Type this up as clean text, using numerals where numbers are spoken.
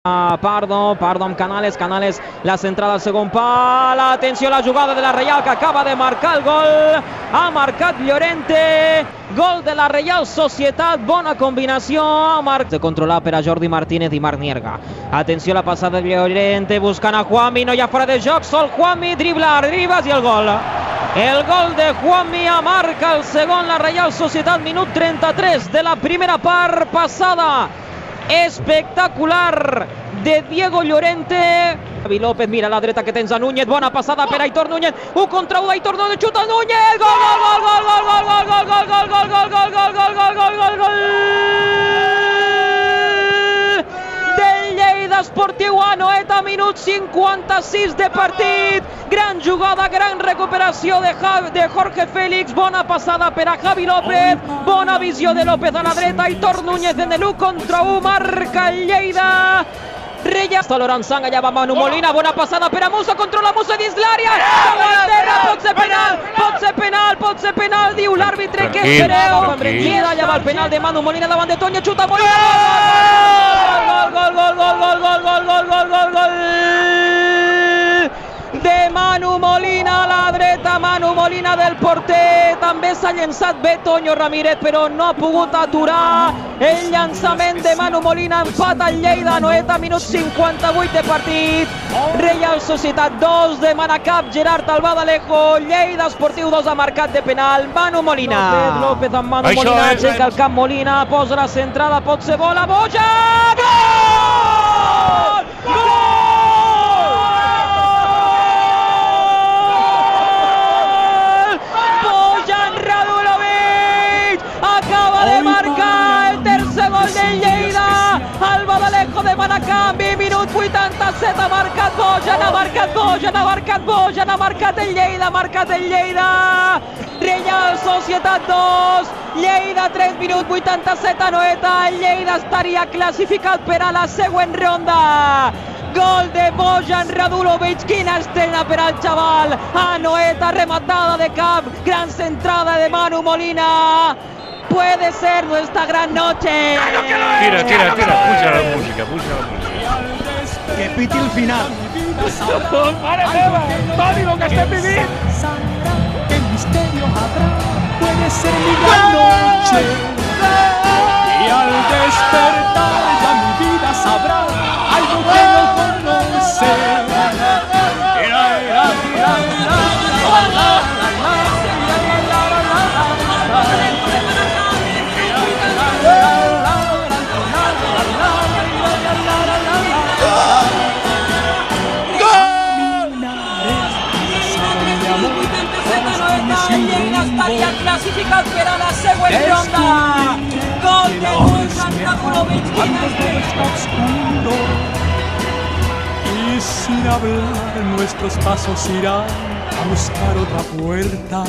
Pardo amb Canales, la centrada al segon pal, atenció a la jugada de la Reial que acaba de marcar el gol, ha marcat Llorente, gol de la Reial Societat, bona combinació, de controlar per a Jordi Martínez i Marc Nierga, atenció a la passada de Llorente, buscant a Juanmi, no hi ha fora de joc, sol Juanmi, dribla Ribas i el gol de Juanmi, marca el segon la Reial Societat, minut 33 de la primera part, passada espectacular de Diego Llorente. Javi López mira a la dreta que tens a Núñez, bona passada per Aitor Núñez, 1 contra 1 d'Aitor Núñez, xuta Núñez, gol, del Lleida Esportiu Anoeta, minut 56 de partit, gran jugada, gran recuperació de Jorge Félix, bona passada per a Javi López, bona visió de López a la dreta, Aitor Núñez en el 1 contra 1, marca el Lleida. Reya, hasta Loranzanga, allà va Manu Molina, bona passada per a Musa, controla Musa dins l'àrea, pot ser penal, diu l'àrbitre, que espereu, allà va el penal de Manu Molina davant de Toño, xuta Molina, gol de Manu Molina a la dreta, Manu Molina del porter, també s'ha llençat bé Toño Ramírez, però no ha pogut aturar el llançament de Manu Molina, empat al Lleida Anoeta, minut 58 de partit, Reial Societat 2, de Manacap, Gerard Albadalejo, Lleida Esportiu 2 ha marcat de penal, Manu Molina. López amb Manu Molina, aixeca el cap Molina, posa la centrada, pot ser bola, Boja! Albadalejo de Manacap, minut 87, ha marcat Bojan, el Lleida, Reial Societat 2, Lleida 3, minut 87, Anoeta, el Lleida estaria classificat per a la següent ronda. Gol de Bojan Radulovic, quina estrena per al xaval, Anoeta, rematada de cap, gran centrada de Manu Molina. Puede ser nuestra gran noche. Tira, puja la música. Que piti el final. ¡Mare meva! Toni, lo que estem vivint! ¿Qué misterio habrá? Puede ser mi gran noche. Y al despertar ya mi vida sabrá algo que no conoce. Estaria classificat per a la següent ronda. Gol de Bojan Radulovic. Y sin hablar nuestros pasos irán a buscar otra puerta.